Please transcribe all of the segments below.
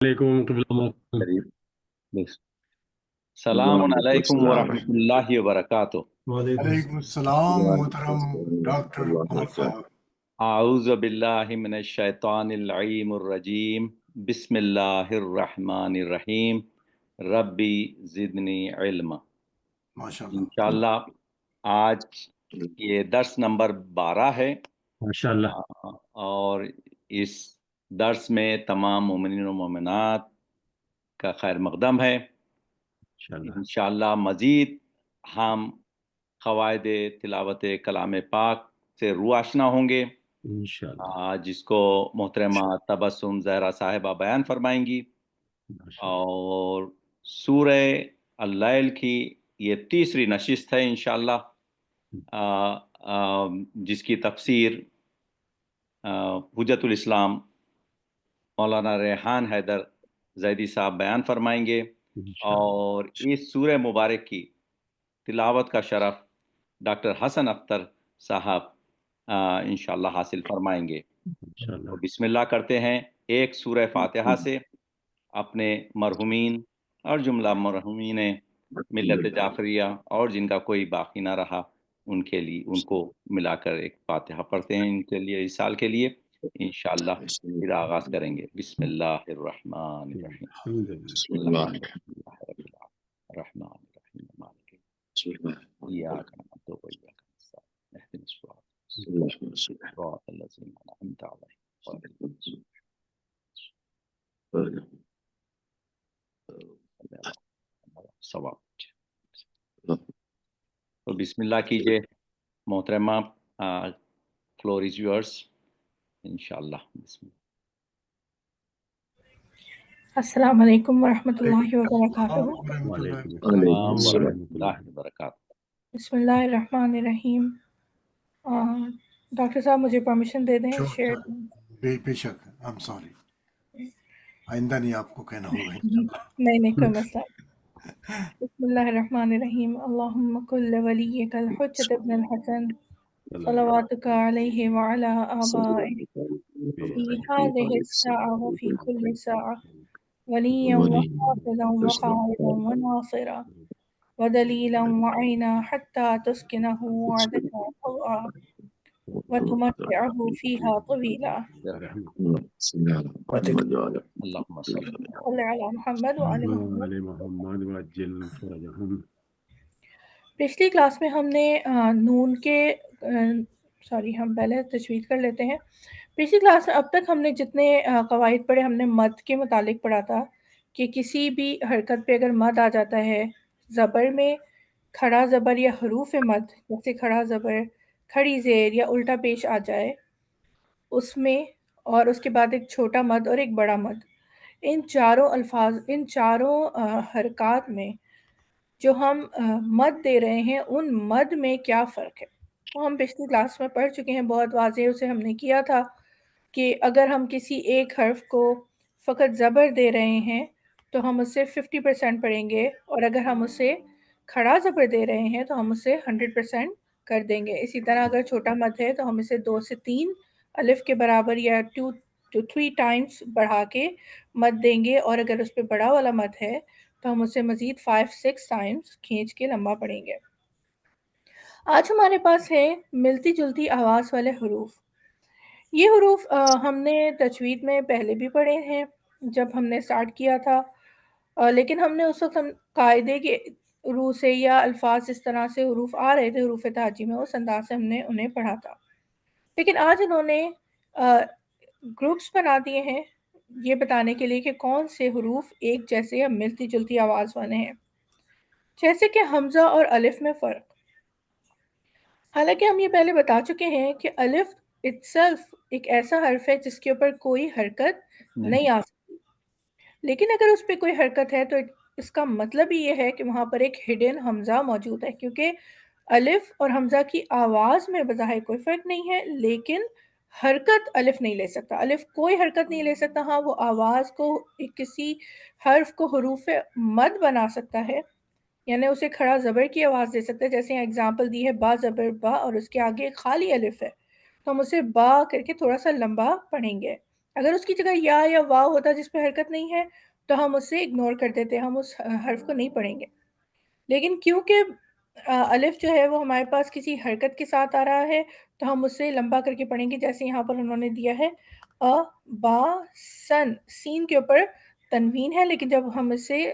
علیکم قبلہ قریب السلام علیکم ورحمۃ اللہ وبرکاتہ۔ وعلیکم السلام محترم ڈاکٹر قمر صاحب۔ اعوذ باللہ من الشیطان اللعین الرجیم، بسم اللہ الرحمن الرحیم، ربی زدنی علما۔ ماشاءاللہ انشاءاللہ آج یہ درس نمبر 12 ہے ماشاءاللہ، اور اس درس میں تمام مومنین و مومنات کا خیر مقدم ہے۔ انشاءاللہ انشاءاللہ مزید ہم قواعد تلاوت کلام پاک سے روآشنا ہوں گے، انشاءاللہ جس کو محترمہ تبسم زہرا صاحبہ بیان فرمائیں گی، ماشاءاللہ۔ اور سورہ اللیل کی یہ تیسری نشست ہے انشاءاللہ، جس کی تفسیر حجت الاسلام مولانا ریحان حیدر زیدی صاحب بیان فرمائیں گے، اور اس سورہ مبارک کی تلاوت کا شرف ڈاکٹر حسن اختر صاحب انشاءاللہ حاصل فرمائیں گے۔ تو بسم اللہ کرتے ہیں ایک سورہ فاتحہ سے اپنے مرحومین اور جملہ مرحومین ملت جعفریہ اور جن کا کوئی باقی نہ رہا ان کے لیے، ان کو ملا کر ایک فاتحہ پڑھتے ہیں ان کے لیے، اس سال کے لیے انشاءاللہ۔ پھر آغاز کریں گے۔ بسم اللہ الرحمن الرحیم، بسم الرحمن الرحیم مالک إياك نعبد وإياك نستعين اهدنا الصراط الذين أنعمت عليهم غير المغضوب عليهم۔ تو بسم اللہ کیجئے محترمہ، فلور از یورس انشاءاللہ۔ بسم اللہ۔ السلام علیکم ورحمۃ اللہ وبرکاتہ۔ وعلیکم السلام السلام ورحمۃ اللہ وبرکاتہ۔ بسم اللہ الرحمن الرحیم۔ ڈاکٹر صاحب مجھے پرمیشن دے دیں شیئر۔ بے شک، I'm sorry، آئندہ نہیں آپ کو کہنا ہوگا۔ نہیں کوئی مسئلہ۔ بسم اللہ الرحمن الرحیم۔ اللہم کل ولیک الحجۃ ابن الحسن صلواتک علیہ وعلی آبائہ فی ہذہ الساعة وفی کل ساعة ولیا وحافظا وقائدا وناصرا ودلیلا وعینا حتی تسکنہ وعدک طوعا وتمتعه فيها طويلا۔ اللہم صلی صلی علی محمد وعلی محمد۔ علی محمد وعجل فرجہم۔ پچھلی کلاس میں ہم نے نون کے ہم پہلے تجوید کر لیتے ہیں۔ پچھلی کلاس میں اب تک ہم نے جتنے قواعد پڑھے، ہم نے مد کے متعلق پڑھا تھا کہ کسی بھی حرکت پہ اگر مد آ جاتا ہے زبر میں، کھڑا زبر یا حروف مد جیسے کھڑا زبر، کھڑی زیر یا الٹا پیش آ جائے اس میں، اور اس کے بعد ایک چھوٹا مد اور ایک بڑا مد، ان چاروں حرکات میں جو ہم مد دے رہے ہیں ان مد میں کیا فرق ہے، وہ ہم پچھلی کلاس میں پڑھ چکے ہیں، بہت واضح اسے ہم نے کیا تھا کہ اگر ہم کسی ایک حرف کو فقط زبر دے رہے ہیں تو ہم اسے 50% پڑھیں گے، اور اگر ہم اسے کھڑا زبر دے رہے ہیں تو ہم اسے 100% کر دیں گے۔ اسی طرح اگر چھوٹا مد ہے تو ہم اسے 2 سے 3 الف کے برابر یا 2 to 3 ٹائمز بڑھا کے مد دیں گے، اور اگر اس پہ بڑا والا مد ہے تو ہم اسے مزید 5-6 ٹائمز کھینچ کے لمبا پڑھیں گے۔ آج ہمارے پاس ہے ملتی جلتی آواز والے حروف۔ یہ حروف ہم نے تجوید میں پہلے بھی پڑھے ہیں جب ہم نے سٹارٹ کیا تھا، لیکن ہم نے اس وقت قاعدے کے روح سے یا الفاظ اس طرح سے حروف آ رہے تھے حروف تہجی میں، اس انداز سے ہم نے انہیں پڑھا تھا۔ لیکن آج انہوں نے گروپس بنا دیے ہیں یہ بتانے کے لیے کہ کون سے حروف ایک جیسے یا ملتی جلتی آواز والے ہیں، جیسے کہ حمزہ اور الف میں فرق۔ حالانکہ ہم یہ پہلے بتا چکے ہیں کہ الف itself ایک ایسا حرف ہے جس کے اوپر کوئی حرکت نہیں آ سکتی، لیکن اگر اس پہ کوئی حرکت ہے تو اس کا مطلب ہی یہ ہے کہ وہاں پر ایک ہڈن حمزہ موجود ہے، کیونکہ الف اور حمزہ کی آواز میں بظاہر کوئی فرق نہیں ہے، لیکن حرکت الف نہیں لے سکتا، الف کوئی حرکت نہیں لے سکتا۔ ہاں وہ آواز کو کسی حرف کو حروف مد بنا سکتا ہے، یعنی اسے کھڑا زبر کی آواز دے سکتا ہے، جیسے اگزامپل دی ہے با زبر با اور اس کے آگے خالی الف ہے تو ہم اسے با کر کے تھوڑا سا لمبا پڑھیں گے، اگر اس کی جگہ یا واو ہوتا جس پہ حرکت نہیں ہے تو ہم اسے اگنور کر دیتے، ہم اس حرف کو نہیں پڑھیں گے. لیکن کیونکہ الف جو ہے وہ ہمارے پاس کسی حرکت کے ساتھ آ رہا ہے تو ہم اسے لمبا کر کے پڑھیں گے، جیسے یہاں پر انہوں نے دیا ہے با سن، سین کے اوپر تنوین ہے، لیکن جب ہم اسے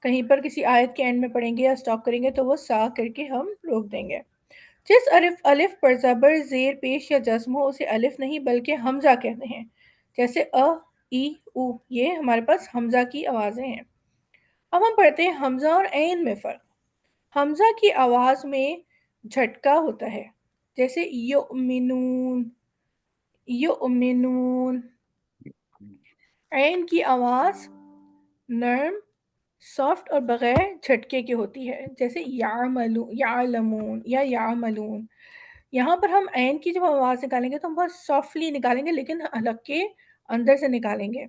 کہیں پر کسی آیت کے اینڈ میں پڑھیں گے یا سٹاپ کریں گے تو وہ سا کر کے ہم روک دیں گے. جس الف پر زبر، زیر پیش یا جزم ہو اسے الف نہیں بلکہ حمزہ کہتے ہیں، جیسے ای او، یہ ہمارے پاس حمزہ کی آوازیں ہیں. اب ہم پڑھتے ہیں حمزہ اور عین میں فرق. حمزہ کی آواز میں جھٹکا ہوتا ہے، جیسے یؤمنون، یؤمنون. عین کی آواز نرم، سافٹ اور بغیر جھٹکے کی ہوتی ہے، جیسے یعلمون یا یعملون. یہاں پر ہم عین کی جب آواز نکالیں گے تو ہم بہت سافٹلی نکالیں گے، لیکن حلق کے اندر سے نکالیں گے.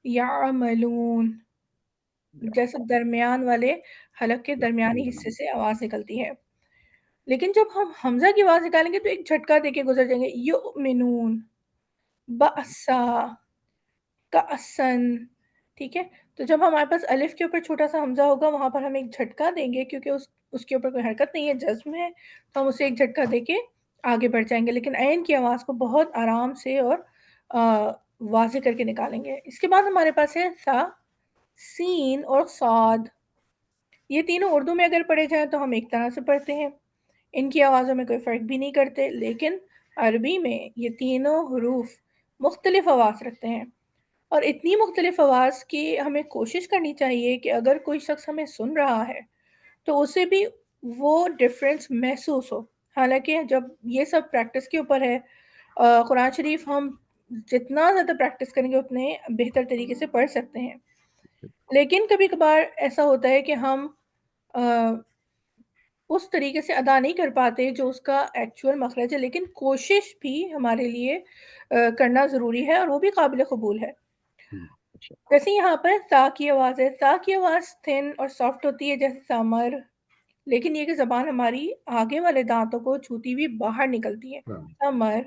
یعملون، جیسے درمیان والے حلق کے درمیانی حصے سے آواز نکلتی ہے. لیکن جب ہم حمزہ کی آواز نکالیں گے تو ایک جھٹکا دے کے گزر جائیں گے. یؤمنون، بأسا، کأسن. ٹھیک ہے، تو جب ہمارے پاس الف کے اوپر چھوٹا سا حمزہ ہوگا وہاں پر ہم ایک جھٹکا دیں گے، کیونکہ اس کے اوپر کوئی حرکت نہیں ہے، جزم ہے، تو ہم اسے ایک جھٹکا دے کے آگے بڑھ جائیں گے. لیکن عین کی آواز کو بہت آرام سے اور واضح کر کے نکالیں گے. اس کے بعد ہمارے پاس ہے ثا، سین اور صاد. یہ تینوں اردو میں اگر پڑھے جائیں تو ہم ایک طرح سے پڑھتے ہیں، ان کی آوازوں میں کوئی فرق بھی نہیں کرتے. لیکن عربی میں یہ تینوں حروف مختلف آواز رکھتے ہیں، اور اتنی مختلف آواز کی ہمیں کوشش کرنی چاہیے کہ اگر کوئی شخص ہمیں سن رہا ہے تو اسے بھی وہ ڈفرینس محسوس ہو. حالانکہ جب یہ سب پریکٹس کے اوپر ہے، قرآن شریف ہم جتنا زیادہ پریکٹس کریں گے اتنے بہتر طریقے سے پڑھ سکتے ہیں. لیکن کبھی کبھار ایسا ہوتا ہے کہ ہم اس طریقے سے ادا نہیں کر پاتے جو اس کا ایکچول مخرج ہے، لیکن کوشش بھی ہمارے لیے کرنا ضروری ہے اور وہ بھی قابل قبول ہے. جیسے یہاں پر تا کی آواز ہے، تا کی آواز تھن اور سافٹ ہوتی ہے جیسے سامر، لیکن یہ کہ زبان ہماری آگے والے دانتوں کو چھوتی ہوئی باہر نکلتی ہے. سامر،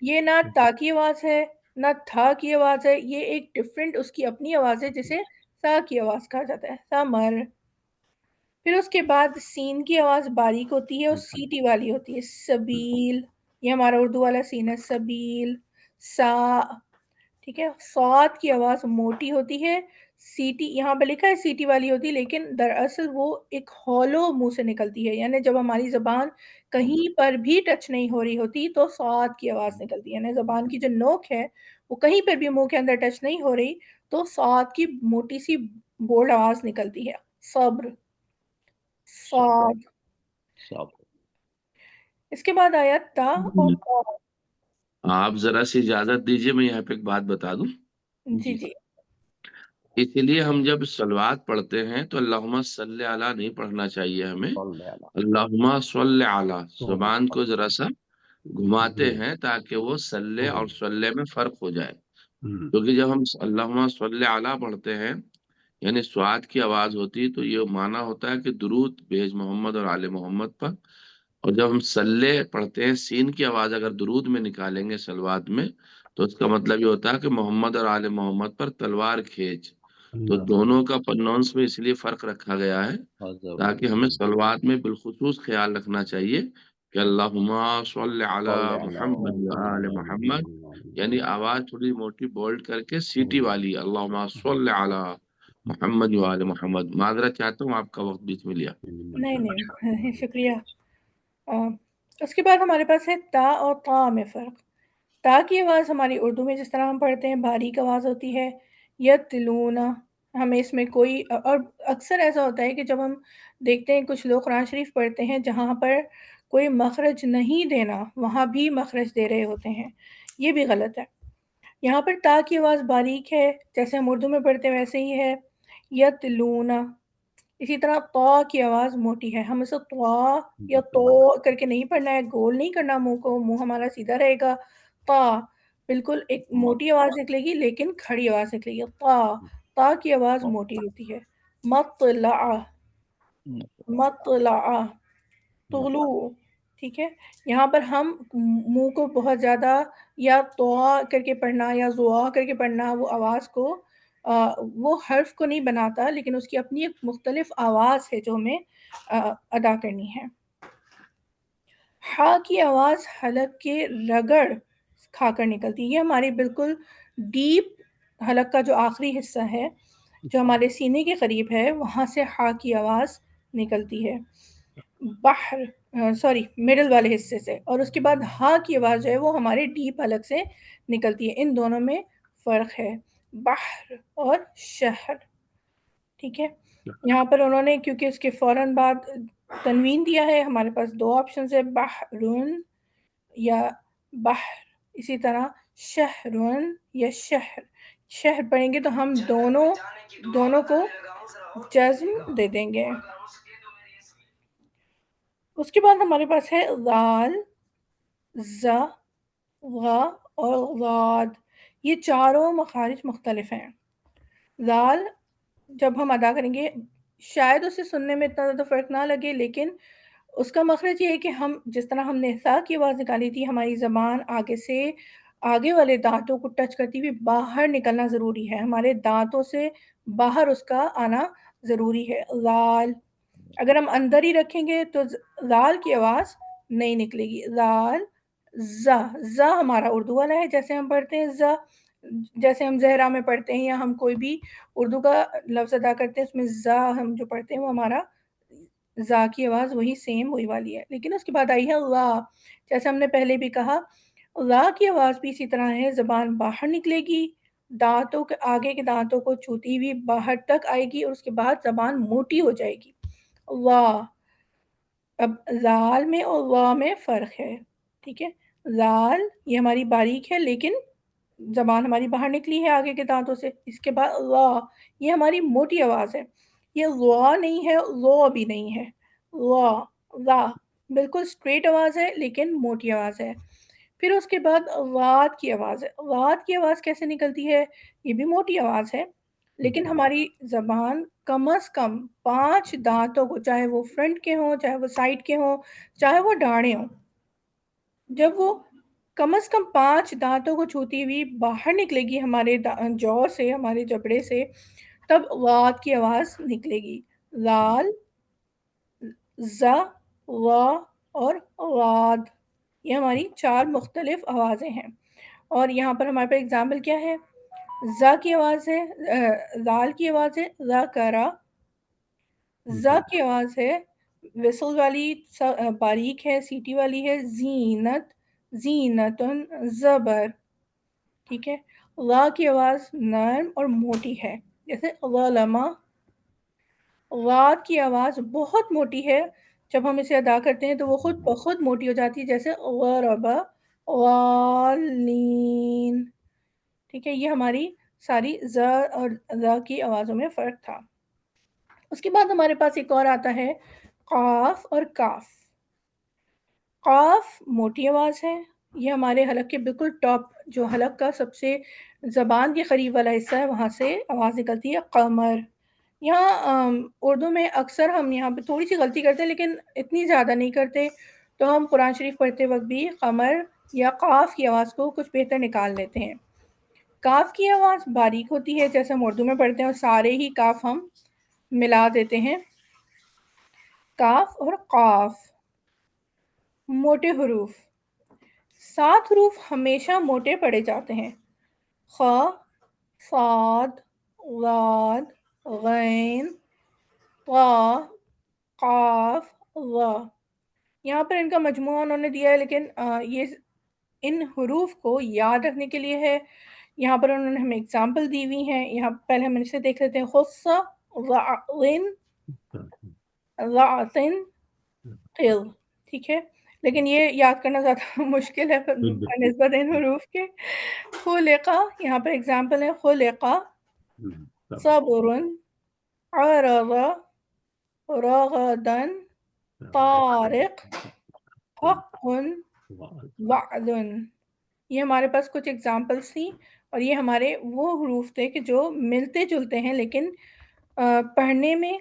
یہ نہ تا کی آواز ہے نہ تھا کی آواز ہے، یہ ایک ڈفرینٹ اس کی اپنی آواز ہے جسے سا کی آواز کہا جاتا ہے، سامر. پھر اس کے بعد سین کی آواز باریک ہوتی ہے اور سیٹی والی ہوتی ہے، سبیل، یہ ہمارا اردو والا سین ہے، سبیل، سا. ٹھیک ہے، صاد کی آواز موٹی ہوتی ہے، سیٹی یہاں پہ لکھا ہے سیٹی والی ہوتی ہے، لیکن دراصل وہ ایک ہولو منہ سے نکلتی ہے، یعنی جب ہماری زبان کہیں پر بھی ٹچ نہیں ہو رہی ہوتی تو صاد کی آواز نکلتی ہے، یعنی زبان کی جو نوک ہے وہ کہیں پر بھی منہ کے اندر ٹچ نہیں ہو رہی تو صاد کی موٹی سی بولڈ آواز نکلتی ہے. صبر، صاد. اس کے بعد آیا تا اور قا. آپ ذرا سی اجازت دیجئے، میں یہاں پہ ایک بات بتا دوں. جی جی. اسی لیے ہم جب صلوات پڑھتے ہیں تو اللہم صلی علی نہیں پڑھنا چاہیے ہمیں، اللہم صلی علی. زبان کو ذرا سا گھماتے ہیں تاکہ وہ صلی اور صلی میں فرق ہو جائے. کیونکہ جب ہم اللہم صلی علی پڑھتے ہیں یعنی سواد کی آواز ہوتی تو یہ معنی ہوتا ہے کہ درود بھیج محمد اور آل محمد پر. اور جب ہم صلی پڑھتے ہیں سین کی آواز اگر درود میں نکالیں گے صلوات میں تو اس کا مطلب یہ ہوتا ہے کہ محمد اور آل محمد پر تلوار کھینچ. تو دونوں کا پرنونس میں اس لیے فرق رکھا گیا ہے تاکہ ہمیں صلوات میں بالخصوص خیال رکھنا چاہیے کہ اللہم صلی علی محمد و آل محمد، یعنی آواز تھوڑی موٹی بولڈ کر کے سیٹی والی، اللہم صلی علی محمد و آل محمد. معذرت چاہتا ہوں آپ کا وقت بیچ میں لیا. نہیں شکریہ. اس کے بعد ہمارے پاس ہے تا اور طا میں فرق. تا کی آواز ہماری اردو میں جس طرح ہم پڑھتے ہیں باریک آواز ہوتی ہے، یتلون، ہمیں اس میں کوئی، اور اکثر ایسا ہوتا ہے کہ جب ہم دیکھتے ہیں کچھ لوگ قرآن شریف پڑھتے ہیں جہاں پر کوئی مخرج نہیں دینا وہاں بھی مخرج دے رہے ہوتے ہیں، یہ بھی غلط ہے. یہاں پر تا کی آواز باریک ہے جیسے ہم اردو میں پڑھتے ہیں ویسے ہی ہے، یتلون. اسی طرح طا کی آواز موٹی ہے، ہم اسے طا یا تو کر کے نہیں پڑھنا ہے، گول نہیں کرنا منہ کو، منہ ہمارا سیدھا رہے گا. طا بالکل ایک موٹی آواز نکلے گی لیکن کھڑی آواز نکلے گی. طا کی آواز موٹی ہوتی ہے. مطلع، مطلع، طغلو. ٹھیک ہے. یہاں پر ہم منہ کو بہت زیادہ یا طوا کر کے پڑھنا یا زوا کر کے پڑھنا، وہ آواز کو وہ حرف کو نہیں بناتا، لیکن اس کی اپنی ایک مختلف آواز ہے جو ہمیں ادا کرنی ہے. ہا کی آواز حلق کے رگڑ کھا کر نکلتی ہے. یہ ہماری بالکل ڈیپ حلق کا جو آخری حصہ ہے، جو ہمارے سینے کے قریب ہے، وہاں سے ہا کی آواز نکلتی ہے. بحر مڈل والے حصے سے، اور اس کے بعد ہا کی آواز جو ہے وہ ہمارے ڈیپ حلق سے نکلتی ہے. ان دونوں میں فرق ہے، بحر اور شہر. ٹھیک ہے. یہاں پر انہوں نے کیونکہ اس کے فوراً بعد تنوین دیا ہے، ہمارے پاس دو آپشنز ہے، بحرن یا بحر. اسی طرح شہرن یا شہر. شہر پڑھیں گے تو ہم دونوں کو جزم دے دیں گے. اس کے بعد ہمارے پاس ہے ذال، ز، غ اور غاد. یہ چاروں مخارج مختلف ہیں. ذال جب ہم ادا کریں گے شاید اسے سننے میں اتنا زیادہ فرق نہ لگے، لیکن اس کا مخرج یہ ہے کہ ہم جس طرح ہم نے ثا کی آواز نکالی تھی، ہماری زبان آگے سے آگے والے دانتوں کو ٹچ کرتی ہوئی باہر نکلنا ضروری ہے. ہمارے دانتوں سے باہر اس کا آنا ضروری ہے. ذال اگر ہم اندر ہی رکھیں گے تو ذال کی آواز نہیں نکلے گی. ذال، ز ہمارا اردو والا ہے، جیسے ہم پڑھتے ہیں جیسے ہم زہرا میں پڑھتے ہیں یا ہم کوئی بھی اردو کا لفظ ادا کرتے ہیں، اس میں ز ہم جو پڑھتے ہیں وہ ہمارا ز کی آواز وہی والی ہے. لیکن اس کے بعد آئی ہے لا. جیسے ہم نے پہلے بھی کہا، لا کی آواز بھی اسی طرح ہے، زبان باہر نکلے گی، دانتوں کے آگے کے دانتوں کو چھوتی ہوئی باہر تک آئے گی، اور اس کے بعد زبان موٹی ہو جائے گی. لا. اب لال میں اور وا میں فرق ہے. ٹھیک ہے. لال یہ ہماری باریک ہے، لیکن زبان ہماری باہر نکلی ہے آگے کے دانتوں سے. اس کے بعد لا یہ ہماری موٹی آواز ہے. یہ وا نہیں ہے، لو بھی نہیں ہے. لا بالکل سٹریٹ آواز ہے لیکن موٹی آواز ہے. پھر اس کے بعد واد کی آواز ہے. واد کی آواز کیسے نکلتی ہے؟ یہ بھی موٹی آواز ہے، لیکن ہماری زبان کم از کم 5 دانتوں کو، چاہے وہ فرنٹ کے ہوں، چاہے وہ سائڈ کے ہوں، چاہے وہ ڈاڑھے ہوں، جب وہ کم از کم 5 دانتوں کو چھوتی ہوئی باہر نکلے گی ہمارے جو سے، ہمارے جبڑے سے، تب واد کی آواز نکلے گی. لال، ز، و اور واد یہ ہماری 4 مختلف آوازیں ہیں. اور یہاں پر ہمارے پاس اگزامپل کیا ہے؟ ز کی آواز ہے، لال کی آواز ہے ذکرا. ز کی آواز ہے وصل والی، باریک ہے، سیٹی والی ہے، زینت، زینتن، زبر. ٹھیک ہے. لا کی آواز نرم اور موٹی ہے، جیسے ظلما. غاد کی آواز بہت موٹی ہے، جب ہم اسے ادا کرتے ہیں تو وہ خود بخود موٹی ہو جاتی ہے، جیسے غربا، غالین. ٹھیک ہے. یہ ہماری ساری ز اور ذ کی آوازوں میں فرق تھا. اس کے بعد ہمارے پاس ایک اور آتا ہے قاف اور کاف. قاف موٹی آواز ہے، یہ ہمارے حلق کے بالکل ٹاپ، جو حلق کا سب سے زبان کے قریب والا حصہ ہے، وہاں سے آواز نکلتی ہے. قمر. یہاں اردو میں اکثر ہم یہاں پہ تھوڑی سی غلطی کرتے ہیں، لیکن اتنی زیادہ نہیں کرتے، تو ہم قرآن شریف پڑھتے وقت بھی قمر یا قاف کی آواز کو کچھ بہتر نکال لیتے ہیں. کاف کی آواز باریک ہوتی ہے، جیسے ہم اردو میں پڑھتے ہیں، اور سارے ہی کاف ہم ملا دیتے ہیں. کاف اور قاف موٹے حروف. 7 حروف ہمیشہ موٹے پڑھے جاتے ہیں: خ، صاد، ضاد، غین، طا، قاف، ظا. یہاں پر ان کا مجموعہ انہوں نے دیا ہے، لیکن یہ ان حروف کو یاد رکھنے کے لیے ہے. یہاں پر انہوں نے ہمیں اگزامپل دی ہوئی ہیں. یہاں پہلے ہم اسے دیکھ لیتے ہیں. خص، ضعن، ضعتن، قل. ٹھیک ہے. لیکن یہ یاد کرنا زیادہ مشکل ہے بنسبت ان حروف کے. خلقہ، یہاں پر اگزامپل ہے: خلقہ، صبر، عرض، رغدن، طارق، حق، وعد. یہ ہمارے پاس کچھ اگزامپلس تھیں، اور یہ ہمارے وہ حروف تھے کہ جو ملتے جلتے ہیں، لیکن پڑھنے میں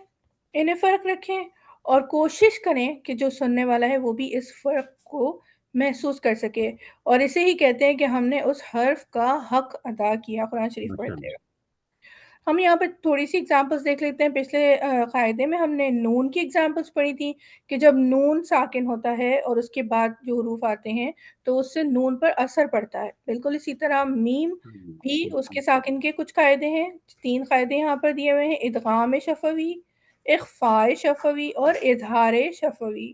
انہیں فرق رکھیں اور کوشش کریں کہ جو سننے والا ہے وہ بھی اس فرق کو محسوس کر سکے، اور اسے ہی کہتے ہیں کہ ہم نے اس حرف کا حق ادا کیا قرآن شریف پڑھتے ماشاءاللہ۔ ہوئے۔ ہم یہاں پہ تھوڑی سی ایگزامپلس دیکھ لیتے ہیں۔ پچھلے قاعدے میں ہم نے نون کی ایگزامپلس پڑھی تھی کہ جب نون ساکن ہوتا ہے اور اس کے بعد جو حروف آتے ہیں تو اس سے نون پر اثر پڑتا ہے۔ بالکل اسی طرح میم بھی اس کے ساکن کے کچھ قاعدے ہیں، 3 قاعدے یہاں پر دیے ہوئے ہیں: ادغام شفوی، اخفاء شفوی اور اظہار شفوی۔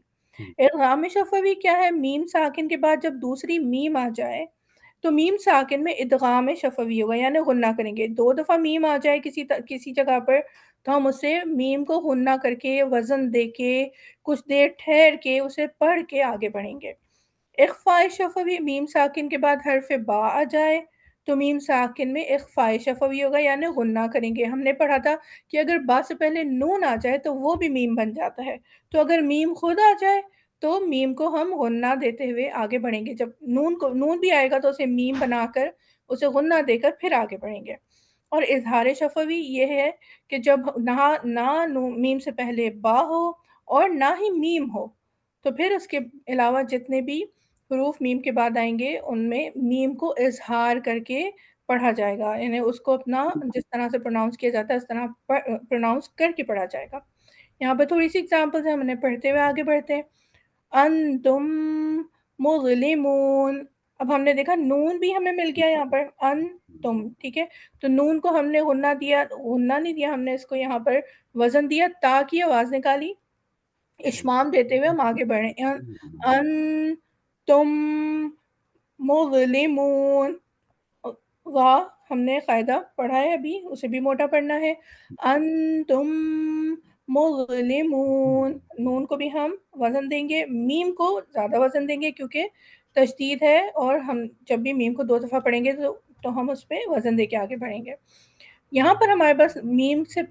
ادغام شفوی کیا ہے؟ میم ساکن کے بعد جب دوسری میم آ جائے تو میم ساکن میں ادغام شفوی ہوگا، یعنی غنہ کریں گے۔ 2 دفعہ میم آ جائے کسی جگہ پر تو ہم اسے میم کو غنہ کر کے، وزن دے کے، کچھ دیر ٹھہر کے اسے پڑھ کے آگے بڑھیں گے۔ اخفاء شفوی، میم ساکن کے بعد حرف با آ جائے تو میم ساکن میں اخفاء شفوی ہوگا، یعنی غنہ کریں گے۔ ہم نے پڑھا تھا کہ اگر با سے پہلے نون آ جائے تو وہ بھی میم بن جاتا ہے، تو اگر میم خود آ جائے تو میم کو ہم غنہ دیتے ہوئے آگے بڑھیں گے۔ جب نون بھی آئے گا تو اسے میم بنا کر اسے غنہ دے کر پھر آگے بڑھیں گے۔ اور اظہار شفوی یہ ہے کہ جب نہ میم سے پہلے با ہو اور نہ ہی میم ہو تو پھر اس کے علاوہ جتنے بھی حروف میم کے بعد آئیں گے ان میں میم کو اظہار کر کے پڑھا جائے گا، یعنی اس کو اپنا جس طرح سے پروناؤنس کیا جاتا ہے اس طرح پروناؤنس کر کے پڑھا جائے گا۔ یہاں پہ تھوڑی سی ایگزامپلز ہیں، ہم نے پڑھتے ہوئے آگے بڑھتے ہیں۔ انتم مظلمون، اب ہم نے دیکھا نون بھی ہمیں مل گیا یہاں پر، انتم، ٹھیک ہے، تو نون کو ہم نے غنہ دیا، غنہ نہیں دیا، ہم نے اس کو یہاں پر وزن دیا، تا کی آواز نکالی، اشمام دیتے ہوئے ہم آگے بڑھیں۔ انتم مظلمون، واہ ہم نے قاعدہ پڑھا ہے ابھی، اسے بھی موٹا پڑھنا ہے۔ انتم مظلمون، نون کو بھی ہم وزن دیں گے، میم کو زیادہ وزن دیں گے کیونکہ تشدید ہے، اور ہم جب بھی میم کو 2 دفعہ پڑھیں گے تو ہم اس پہ وزن دے کے آگے بڑھیں گے۔ یہاں پر ہمارے پاس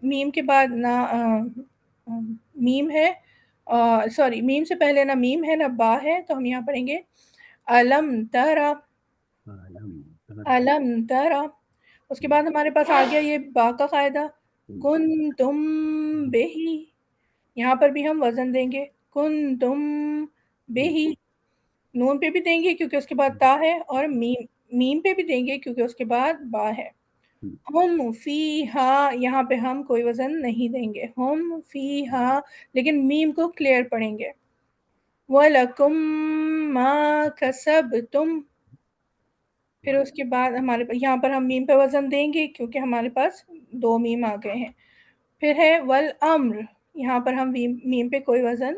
میم کے بعد نہ میم ہے، سوری میم سے پہلے نہ میم ہے نہ با ہے، تو ہم یہاں پڑھیں گے علم ترا، علم ترا۔ اس کے بعد ہمارے پاس آ گیا یہ با کا قاعدہ، کنتم بہی، یہاں پر بھی ہم وزن دیں گے، کنتم بہی، نون پہ بھی دیں گے کیونکہ اس کے بعد تا ہے، اور میم پہ بھی دیں گے کیونکہ اس کے بعد با ہے۔ ہم فیہا، یہاں پہ ہم کوئی وزن نہیں دیں گے، ہم فیہا، لیکن میم کو کلیئر پڑھیں گے۔ وَلَكُمْ مَا كَسَبْتُمْ، پھر اس کے بعد ہمارے یہاں پر ہم میم پہ وزن دیں گے کیونکہ ہمارے پاس 2 میم آ گئے ہیں۔ پھر ہے والامر، یہاں پر ہم میم پہ کوئی وزن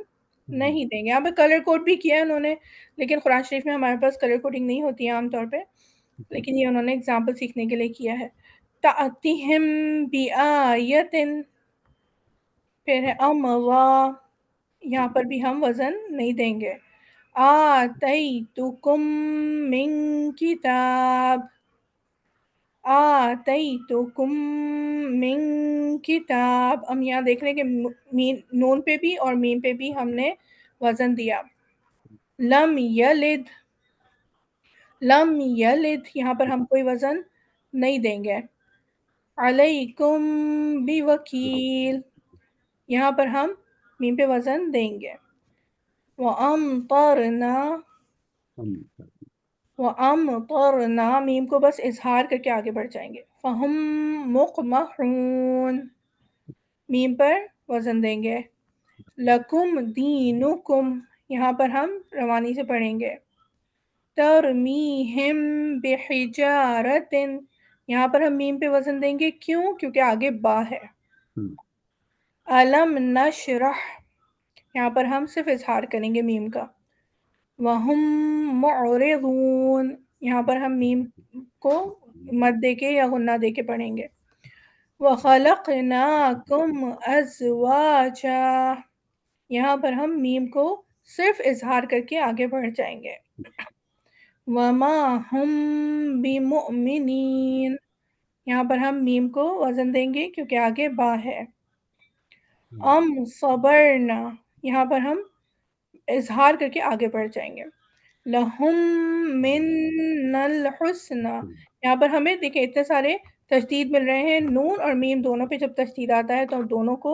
نہیں دیں گے۔ یہاں پہ کلر کوڈ بھی کیا ہے انہوں نے، لیکن قرآن شریف میں ہمارے پاس کلر کوڈنگ نہیں ہوتی ہے عام طور پہ، لیکن یہ انہوں نے اگزامپل سیکھنے کے لیے کیا ہے۔ تَأْتِهِمْ بِآیَةٍ، پھر ہے اموا، یہاں پر بھی ہم وزن نہیں دیں گے۔ آتَیْتُکُم من کتاب، آتَیْتُکُم من کتاب، ہم یہاں دیکھ رہے ہیں کہ نون پہ بھی اور میم پہ بھی ہم نے وزن دیا۔ لم یلد، لم یلد، یہاں پر ہم کوئی وزن نہیں دیں گے۔ علیکم بوکیل، یہاں پر ہم میم پہ وزن دیں گے۔ وَأَمْطَرْنَا، وَأَمْطَرْنَا، میم کو بس اظہار کر کے آگے بڑھ جائیں گے۔ فَهُمْ مُقْمَحُونَ، میم پر وزن دیں گے۔ لَكُمْ دِینُکُمْ، یہاں پر ہم روانی سے پڑھیں گے۔ تَرْمِیہِم بِحِجَارَةٍ، یہاں پر ہم میم پہ وزن دیں گے، کیوں؟ کیونکہ آگے با ہے۔ أَلَمْ نَشْرَحْ، یہاں پر ہم صرف اظہار کریں گے میم کا۔ وَهُمْ مُعْرِضُونَ، یہاں پر ہم میم کو مد دے کے یا غنہ دے کے پڑھیں گے۔ وَخَلَقْنَاكُمْ أَزْوَاجًا، یہاں پر ہم میم کو صرف اظہار کر کے آگے بڑھ جائیں گے۔ وَمَا هُمْ بِمُؤْمِنِينَ، یہاں پر ہم میم کو وزن دیں گے کیونکہ آگے با ہے۔ ام صبرنا، یہاں پر ہم اظہار کر کے آگے بڑھ جائیں گے۔ لہم من الحسنى، یہاں پر ہمیں دیکھیں اتنے سارے تشدید مل رہے ہیں، نون اور میم دونوں پہ جب تشدید آتا ہے تو دونوں کو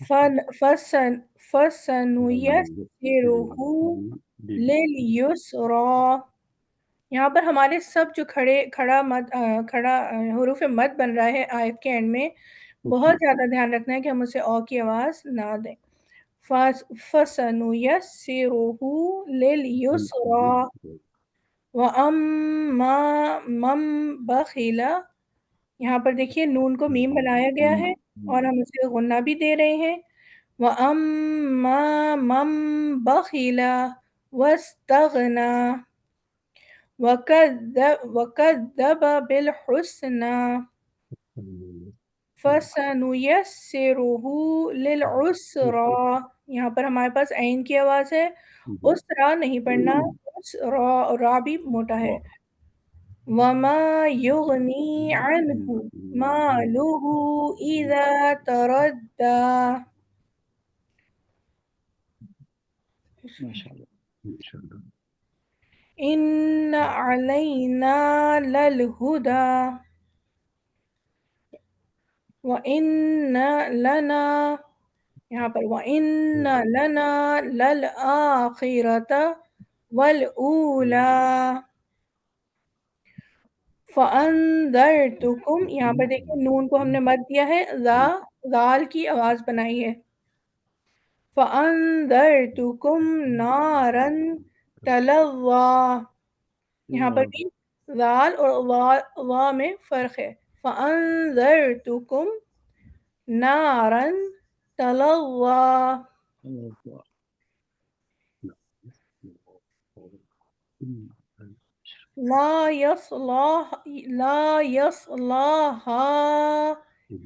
فَسَنُيَسِّرُهُ لِلْيُسْرَىٰ۔ یہاں پر ہمارے سب جو کھڑا حروف مد بن رہا ہے آیت کے اینڈ میں، بہت زیادہ دھیان رکھنا ہے کہ ہم اسے او کی آواز نہ دیں۔ فَسَنُيَسِّرُهُ لِلْيُسْرَىٰ وَأَمَّا مَن بَخِلَ، یہاں پر دیکھیے نون کو میم بنایا گیا ہے اور ہم اسے غنہ بھی دے رہے ہیں۔ وَأَمَّا مَن بَخِلَ وَاسْتَغْنَىٰ وَكَذَّبَ بِالْحُسْنَىٰ فَسَنُيَسِّرُهُ لِلْعُسْرَىٰ، یہاں پر ہمارے پاس عین کی آواز ہے، اسرا نہیں پڑھنا، اسرا، اور را بھی موٹا ہے۔ وَمَا يُغْنِي عَنْهُ مَالُهُ إِذَا تَرَدَّىٰ۔ ماشاءاللہ۔ إِنَّ عَلَيْنَا لَلْهُدَىٰ وَإِنَّ لَنَا، یہاں پر وَإِنَّ لَنَا لَلْآخِرَةَ وَالْأُولَىٰ فَأَنذَرْتُكُمْ، یہاں پر دیکھیں نون کو ہم نے مد دیا ہے، ذال کی آواز بنائی ہے۔ فَأَنذَرْتُكُمْ نَارًا تَلَظَّىٰ، یہاں پر بھی ذال اور وا میں فرق ہے۔ فَأَنذَرْتُكُمْ نَارًا تَلَظَّىٰ لا يصلاها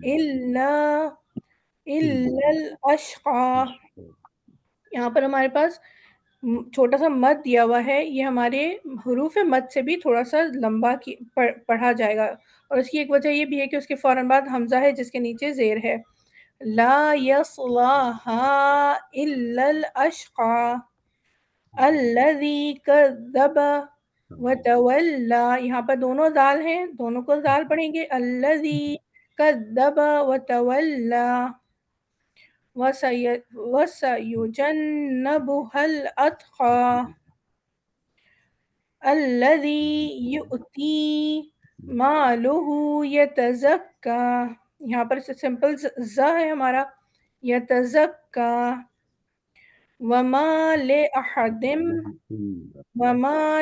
إلا الأشقى، یہاں پر ہمارے پاس چھوٹا سا مد دیا ہوا ہے، یہ ہمارے حروف مد سے بھی تھوڑا سا لمبا پڑھا جائے گا، اور اس کی ایک وجہ یہ بھی ہے کہ اس کے فوراً بعد حمزہ ہے جس کے نیچے زیر ہے۔ لا يصلاها إلا الأشقى الذي كذب وتولى، یہاں پر دونوں ذال ہیں، دونوں کو ذال پڑھیں گے۔ الذي كذب وتولى وسيجنبها الأتقى الذي يؤتي ماله يتزكى، یہاں پر سمپل ز ہے ہمارا، يتزكى۔ وما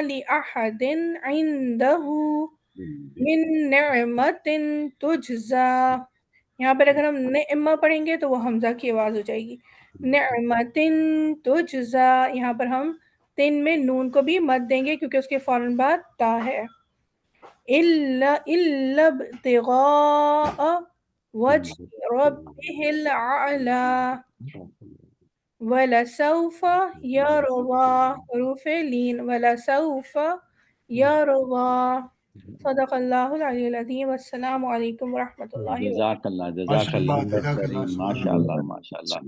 لأحد عنده من نعمة تجزى، یہاں پر اگر ہم نعمہ پڑھیں گے تو وہ حمزہ کی آواز ہو جائے گی۔ نعمة تجزى، یہاں پر ہم تن میں نون کو بھی مد دیں گے کیونکہ اس کے فوراً بعد تا ہے۔ إلا ابتغاء وجه ربه الأعلى وَلَسَوْفَ يَرْضَىٰ، حروف لین، وَلَسَوْفَ يَرْضَىٰ۔ صدق اللہ العلی العظیم۔ والسلام علیکم ورحمۃ اللہ وبرکاتہ۔ جزاک اللہ ماشاء اللہ ماشاء اللہ۔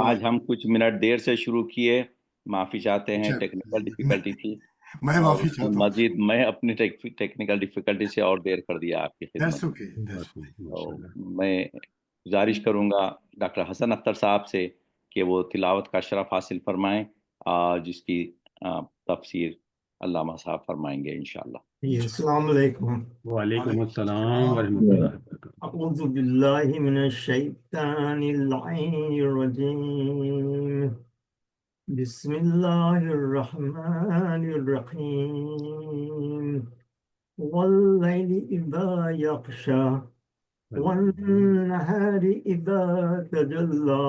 آج ہم کچھ منٹ دیر سے شروع کیے، معافی چاہتے ہیں، ٹیکنیکل ڈیفیکلٹی تھی، میں معافی چاہتا ہوں، مزید میں اپنی ٹیکنیکل ڈیفیکلٹی سے اور دیر کر دیا آپ کی خدمت۔ میں گزارش کروں گا ڈاکٹر حسن اختر صاحب سے کہ وہ تلاوت کا شرف حاصل فرمائیں، جس کی تفسیر علامہ صاحب فرمائیں گے انشاءاللہ۔ السلام علیکم۔ وعلیکم السلام ورحمۃ اللہ وبرکاتہ۔ اعوذ باللہ من الشیطان اللعین الرجیم، بسم اللہ الرحمن الرحیم، واللیل اذا یغشی والنہار اذا تجلی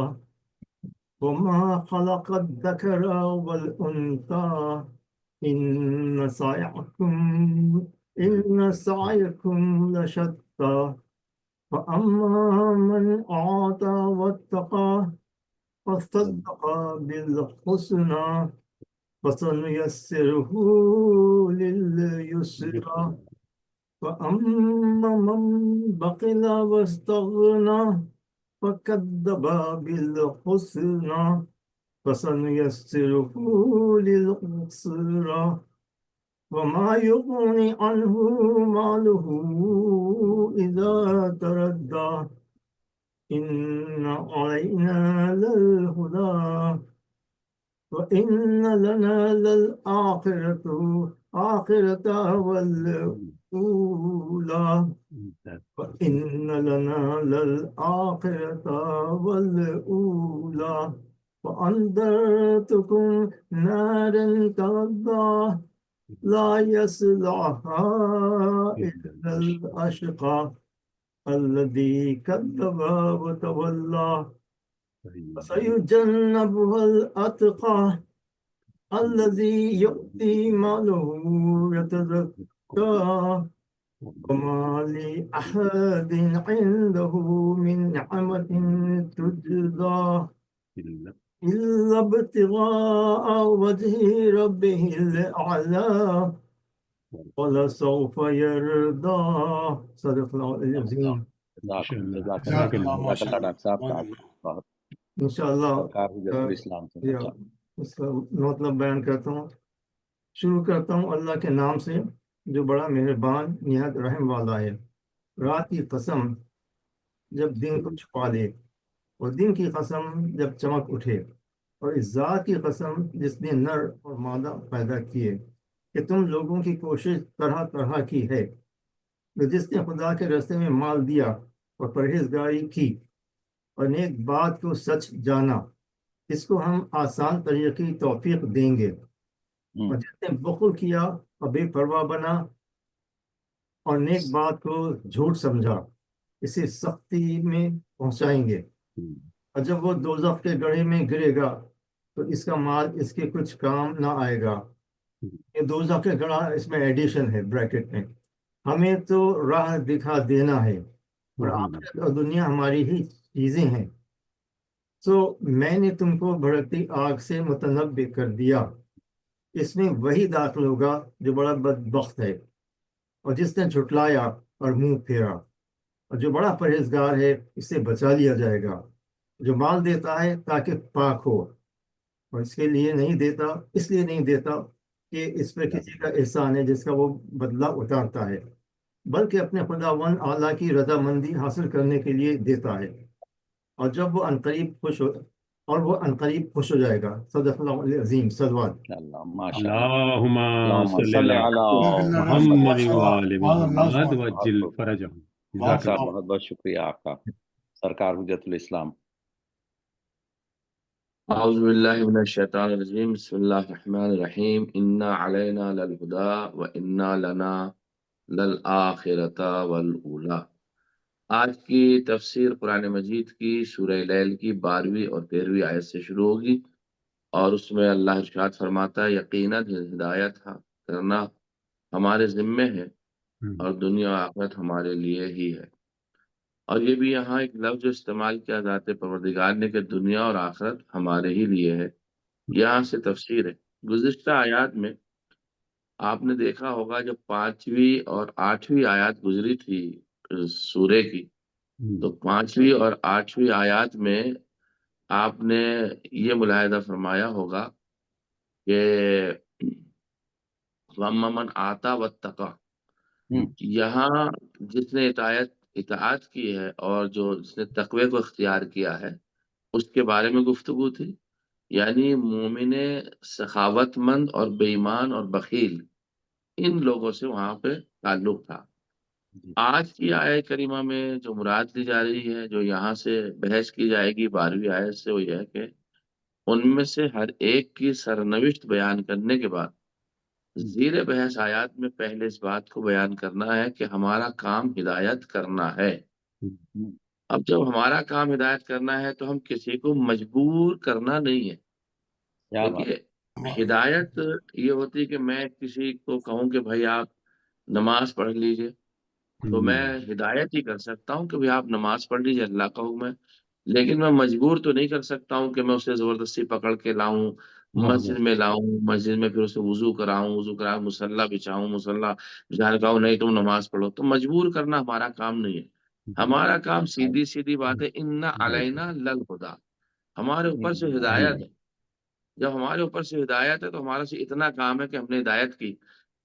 وما خلق الذکر والانثى إن سعيكم لشتى فأما من أعطى واتقى وصدق بالحسنى فسنيسره لليسرى وأما من بخل واستغنى فكذب بالحسنى فسنيسره للعسرى وما يغني عنه ماله إذا تردى إن علينا للهدى وإن لنا للآخرة والأولى وإن لنا للآخرة والأولى وأنذرتكم نارا تلظى لا يصلعها إلا الأشقى الذي كذب وتولى وسيجنبها الأتقى الذي يؤتي ماله يتزكى وما لأحد عنده من نعمة تجزى إلا ابتغاء وجه ربه الأعلى ولسوف يرضى صدق الله العظيم جزاک جزاک اللہ اللہ جزاک اللہ ڈاکٹر صاحب کا ماشاء بہت انشاءاللہ سرکار حجت الاسلام سے یا اس کا مطلب بیان کرتا ہوں. شروع کرتا ہوں اللہ کے نام سے جو بڑا مہربان نہایت رحم والا ہے. رات کی قسم جب دن کو چھپا لے اور دن کی قسم جب چمک اٹھے اور اس ذات کی قسم جس نے نر اور مادہ پیدا کیے کہ تم لوگوں کی کوشش طرح طرح کی ہے. جس نے خدا کے راستے میں مال دیا اور پرہیزگاری کی اور نیک بات کو سچ جانا اس کو ہم آسان طریقے کی توفیق دیں گے. اور جس نے بخل کیا اور بے پرواہ بنا اور نیک بات کو جھوٹ سمجھا اسے سختی میں پہنچائیں گے. اور جب وہ دوزخ کے گڑھے میں گرے گا تو اس کا مال اس کے کچھ کام نہ آئے گا. یہ دوزخ کے گڑھا اس میں ایڈیشن ہے بریکٹ میں. ہمیں تو راہ دکھا دینا ہے اور آخرت اور دنیا ہماری ہی چیزیں ہیں. تو میں نے تم کو بھڑکتی آگ سے متنبع کر دیا. اس میں وہی داخل ہوگا جو بڑا بدبخت ہے اور جس نے جھٹلایا اور منہ پھیرا. اور جو بڑا پرہیزگار ہے اس سے بچا لیا جائے گا. جو مال دیتا ہے تاکہ پاک ہو اور اس کے لیے نہیں دیتا اس لیے نہیں دیتا کہ اس پہ کسی کا احسان ہے جس کا وہ بدلہ اتارتا ہے بلکہ اپنے خداوند اعلیٰ کی رضامندی حاصل کرنے کے لیے دیتا ہے. اور جب وہ عنقریب خوش ہو جائے گا. صدق اللہ العظیم. صلوات. اللہم صلی صلی علی علی محمد وآل محمد وجل فرجہم. ڈاکٹر صاحب بہت بہت شکریہ آپ کا. سرکار حجت الاسلام. اعوذ باللہ من الشیطان الرجیم. بسم اللہ الرحمن الرحیم. انا علینا للہدی وانا لنا للآخرۃ والاولی. آج کی تفسیر قرآن مجید کی سورہ لیل کی 12ویں اور 13ویں آیت سے شروع ہوگی اور اس میں اللہ ارشاد فرماتا ہے یقیناً ہدایت کرنا ہمارے ذمے ہے اور دنیا و آخرت ہمارے لیے ہی ہے. اور یہ بھی یہاں ایک لفظ جو استعمال کیا ذات پروردگار نے کہ دنیا اور آخرت ہمارے ہی لیے ہے. یہاں سے تفسیر ہے. گزشتہ آیات میں آپ نے دیکھا ہوگا جب 5ویں اور 8ویں آیات گزری تھی سورے کی تو 5ویں اور 8ویں آیات میں آپ نے یہ ملاحظہ فرمایا ہوگا کہ وَمَّن آتا وَاتَّقَى. یہاں جس نے اطاعت کی ہے اور جس نے تقوی کو اختیار کیا ہے اس کے بارے میں گفتگو تھی. یعنی مومن سخاوت مند اور بے ایمان اور بخیل ان لوگوں سے وہاں پہ تعلق تھا. آج کی آیت کریمہ میں جو مراد لی جا رہی ہے جو یہاں سے بحث کی جائے گی 12ویں آیت سے وہ یہ ہے کہ ان میں سے ہر ایک کی سرنوشت بیان کرنے کے بعد زیر بحث آیات میں پہلے اس بات کو بیان کرنا ہے کہ ہمارا کام ہدایت کرنا ہے. اب جب ہمارا کام ہدایت کرنا ہے تو ہم کسی کو مجبور کرنا نہیں ہے. دیکھیے ہدایت یہ ہوتی کہ میں کسی کو کہوں کہ بھائی آپ نماز پڑھ لیجئے تو میں ہدایت ہی کر سکتا ہوں کہ بھائی آپ نماز پڑھ لیجئے اللہ کا حکم ہے. لیکن میں مجبور تو نہیں کر سکتا ہوں کہ میں اسے زبردستی پکڑ کے لاؤں مسجد میں لاؤں مسجد میں پھر اسے وضو کراؤں مصلی بچھاؤں مصلی جہاں کہوں نہیں تم نماز پڑھو. تو مجبور کرنا ہمارا کام نہیں ہے. ہمارا کام سیدھی بات ہے انا علینا للہدی. ہمارے اوپر سے ہدایت ہے. جب ہمارے اوپر سے ہدایت ہے تو ہمارا سے اتنا کام ہے کہ ہم نے ہدایت کی.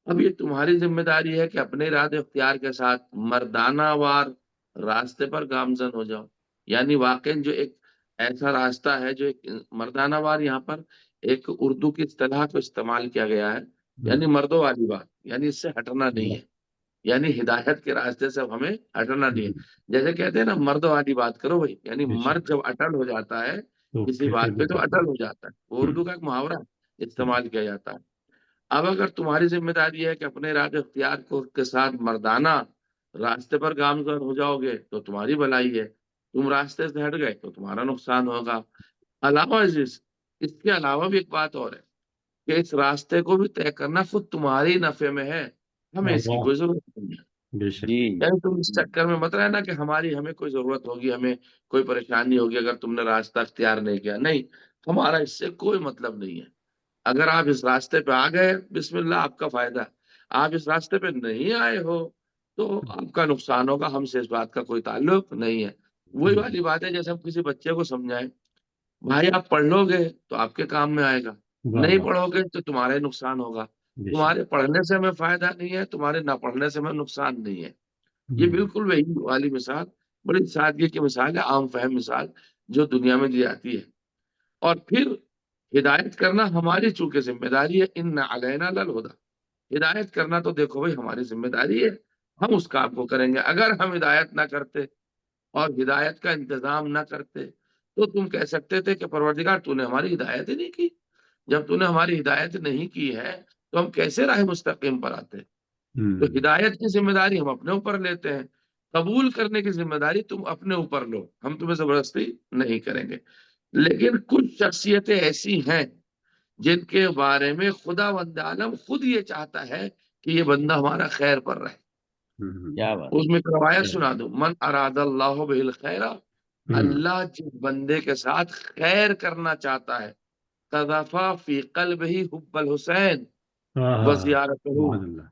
اب یہ تمہاری ذمہ داری ہے کہ اپنے ارادے اختیار کے ساتھ مردانہ وار راستے پر گامزن ہو جاؤ. یعنی واقعی جو ایک ایسا راستہ ہے جو ایک مردانہ وار، یہاں پر ایک اردو کی اصطلاح کو استعمال کیا گیا ہے، یعنی مردوں والی بات، یعنی اس سے ہٹنا نہیں ہے، یعنی ہدایت کے راستے سے ہمیں ہٹنا نہیں ہے. جیسے کہتے ہیں نا مردوں والی بات کرو بھائی، یعنی مرد جب اٹل ہو جاتا ہے کسی بات پہ تو اٹل ہو جاتا ہے. وہ اردو کا ایک محاورہ استعمال کیا جاتا ہے. اب اگر تمہاری ذمہ داری ہے کہ اپنے ارادے اختیار کو کے ساتھ مردانہ راستے پر گامزن ہو جاؤ گے تو تمہاری بھلائی ہے، تم راستے سے ہٹ گئے تو تمہارا نقصان ہوگا. علاوہ اس کے علاوہ بھی ایک بات اور ہے کہ اس راستے کو بھی طے کرنا خود تمہاری نفع میں ہے، ہمیں اس کی کوئی ضرورت نہیں ہے. بے شک. جی یعنی تم اس چکر میں مت رہنا کہ ہمیں کوئی ضرورت ہوگی، ہمیں کوئی پریشانی ہوگی اگر تم نے راستہ اختیار نہیں کیا. نہیں، ہمارا اس سے کوئی مطلب نہیں ہے. اگر آپ اس راستے پہ آ گئے بسم اللہ، آپ کا فائدہ. آپ اس راستے پہ نہیں آئے ہو تو آپ کا نقصان ہوگا، ہم سے اس بات کا کوئی تعلق نہیں ہے. وہی والی بات ہے جیسے ہم کسی بچے کو سمجھائیں، بھائی آپ پڑھ لو گے تو آپ کے کام میں آئے گا، نہیں پڑھو گے تو تمہارے نقصان ہوگا. تمہارے پڑھنے سے ہمیں فائدہ نہیں ہے، تمہارے نہ پڑھنے سے ہمیں نقصان نہیں ہے. یہ بالکل وہی والی مثال، بڑی سادگی کی مثال ہے، عام فہم مثال جو دنیا میں دی جاتی ہے. اور پھر ہدایت کرنا ہماری چونکہ ذمہ داری ہے، ان علینا للہدی، ہدایت کرنا تو دیکھو بھائی ہماری ذمہ داری ہے، ہم اس کام کو کریں گے. اگر ہم ہدایت نہ کرتے اور ہدایت کا انتظام نہ کرتے تو تم کہہ سکتے تھے کہ پروردگار تو نے ہماری ہدایت ہی نہیں کی. جب تو نے ہماری ہدایت نہیں کی ہے تو ہم کیسے راہ مستقیم پر آتے؟ تو ہدایت کی ذمہ داری ہم اپنے اوپر لیتے ہیں، قبول کرنے کی ذمہ داری تم اپنے اوپر لو، ہم تمہیں زبردستی نہیں کریں گے. لیکن کچھ شخصیتیں ایسی ہیں جن کے بارے میں خدا وند عالم خود یہ چاہتا ہے کہ یہ بندہ ہمارا خیر پر رہے. کیا بات. اس میں روایت سنا دوں، من اراد اللہ بہ الخیر، اللہ جس بندے کے ساتھ خیر کرنا چاہتا ہے، قذف فی قلبہ حب الحسین وزیارتہ،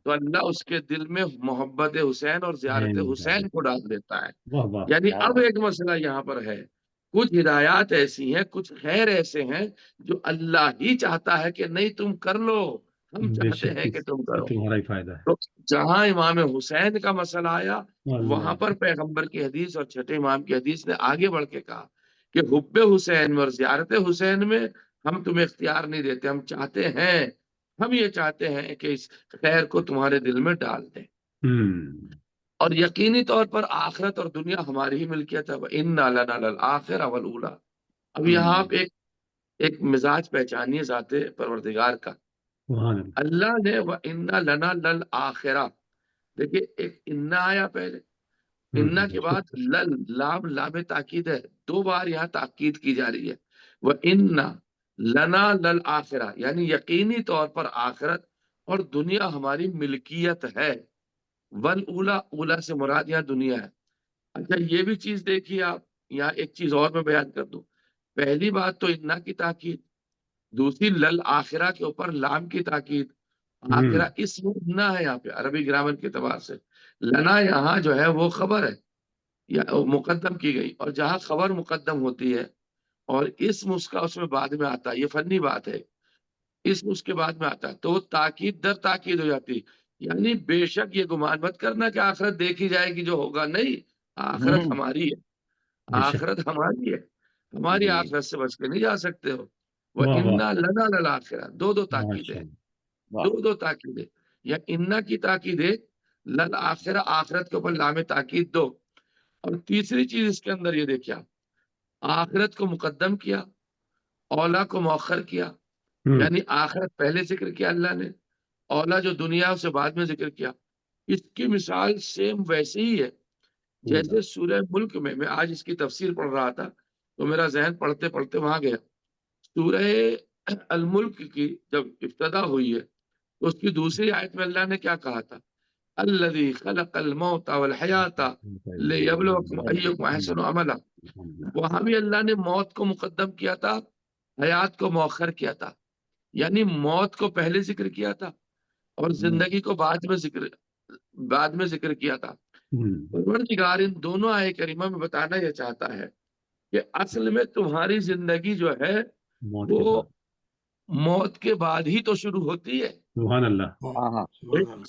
تو اللہ اس کے دل میں محبت حسین اور زیارت حسین کو ڈال دیتا ہے. یعنی اب ایک مسئلہ یہاں پر ہے، کچھ ہدایات ایسی ہیں، کچھ خیر ایسے ہیں جو اللہ ہی چاہتا ہے کہ نہیں تم کر لو، ہم چاہتے ہیں کہ تم کرو. تمہارا ہی فائدہ ہے. تو جہاں امام حسین کا مسئلہ آیا وہاں پر پیغمبر کی حدیث اور چھٹے امام کی حدیث نے آگے بڑھ کے کہا کہ حب حسین میں اور زیارت حسین میں ہم تمہیں اختیار نہیں دیتے، ہم چاہتے ہیں، ہم یہ چاہتے ہیں کہ اس خیر کو تمہارے دل میں ڈال دیں. اور یقینی طور پر آخرت اور دنیا ہماری ہی ملکیت ہے. وَإِنَّا لَنَا لَلْآخِرَةَ وَالْأُولَىٰ. اب یہاں آپ ایک مزاج پہچانیے ذات پروردگار کا. اللہ نے وَإِنَّا لَنَا لَلْآخِرَةَ، دیکھیے ایک انا آیا پہلے، انا کے بعد لام تاکید ہے، دو بار یہاں تاکید کی جا رہی ہے. وَإِنَّا لَنَا لَلْآخِرَةَ، یعنی یقینی طور پر آخرت اور دنیا ہماری ملکیت ہے. والأولیٰ، اولا سے مراد یہاں دنیا ہے. اچھا یہ بھی چیز دیکھیے آپ، یہاں ایک چیز اور میں بیان کر دوں. پہلی بات تو انا کی تاکید، دوسری للآخرہ کے اوپر لام کی تاکید. آخرہ اسم انا ہے یہاں پہ عربی گرامر کے اعتبار سے. لنا یہاں جو ہے وہ خبر ہے یا مقدم کی گئی، اور جہاں خبر مقدم ہوتی ہے اور اسم اس کا اس میں بعد میں آتا ہے، یہ فنی بات ہے، اسم اس کے بعد میں آتا ہے تو وہ تاکید در تاکید ہو جاتی. یعنی بے شک یہ گمان مت کرنا کہ آخرت دیکھی جائے گی جو ہوگا، نہیں، آخرت ہماری ہے، آخرت ہماری ہے، ہماری آخرت سے بچ کے نہیں جا سکتے ہو. وَإِنَّا لَنَا لَلْآخِرَةَ، دو تاکیدیں، دو تاکیدیں، یا انا کی تاکید ایک، للآخرہ آخرت کے اوپر لام تاکید دو. اور تیسری چیز اس کے اندر یہ دیکھیں، آخرت کو مقدم کیا، اولا کو مؤخر کیا، یعنی آخرت پہلے ذکر کیا اللہ نے، اولا جو دنیا اسے بعد میں ذکر کیا. اس کی مثال سیم ویسے ہی ہے جیسے سورہ ملک میں، میں آج اس کی تفسیر پڑھ رہا تھا تو میرا ذہن پڑھتے پڑھتے وہاں گیا. سورہ الملک کی جب ابتدا ہوئی ہے تو اس کی دوسری آیت میں اللہ نے کیا کہا تھا؟ الذی خلق الموت والحیات لیبلوکم ایکم احسن عملا. وہاں بھی اللہ نے موت کو مقدم کیا تھا، حیات کو مؤخر کیا تھا، یعنی موت کو پہلے ذکر کیا تھا اور زندگی کو بعد میں ذکر کیا تھا. پروردگار ان دونوں آیت کریمہ میں بتانا یہ چاہتا ہے کہ اصل میں تمہاری زندگی جو ہے وہ موت کے بعد ہی تو شروع ہوتی ہے. سبحان اللہ.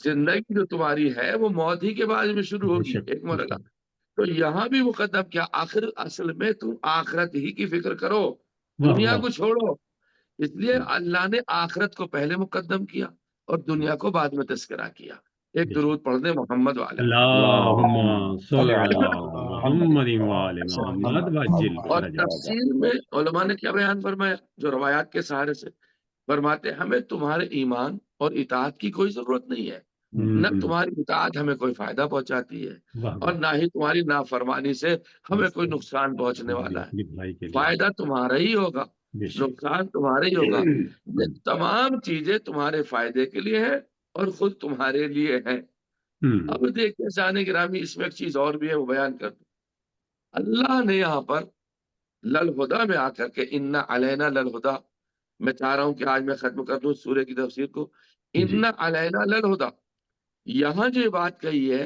زندگی جو تمہاری ہے وہ موت ہی کے بعد میں شروع ہوگی، ایک مرحلہ. تو یہاں بھی مقدم کیا، آخر اصل میں تم آخرت ہی کی فکر کرو، واہ دنیا واہ کو چھوڑو. اس لیے اللہ نے آخرت کو پہلے مقدم کیا اور دنیا کو بعد میں تذکرہ کیا. ایک درود پڑھ دیں محمد وعلی اللہم صل علی محمد وعلی اچھا. محمد وعجل اور فرجہ. تفسیر میں علماء نے کیا بیان فرمایا، جو روایات کے سہارے سے فرماتے ہیں ہمیں تمہارے ایمان اور اطاعت کی کوئی ضرورت نہیں ہے، نہ تمہاری اطاعت ہمیں کوئی فائدہ پہنچاتی ہے واہ اور واہ. نہ ہی تمہاری نافرمانی سے ہمیں کوئی نقصان پہنچنے والا ہے. بھائی کے لیے فائدہ تمہارا ہی ہوگا، بے شک. نقصان تمہارا ہی ہوگا. یہ تمام چیزیں تمہارے فائدے کے لیے ہیں اور خود تمہارے لیے ہیں. اب دیکھیں سامعین گرامی، اس میں ایک چیز اور بھی ہے، وہ بیان کر دوں. اللہ نے یہاں پر للہدا میں آ کر کے انا علینا للہدا، میں چاہ رہا ہوں کہ آج میں ختم کر دوں سورہ کی تفسیر کو. انا علینا للہدا، یہاں جو یہ بات کہی ہے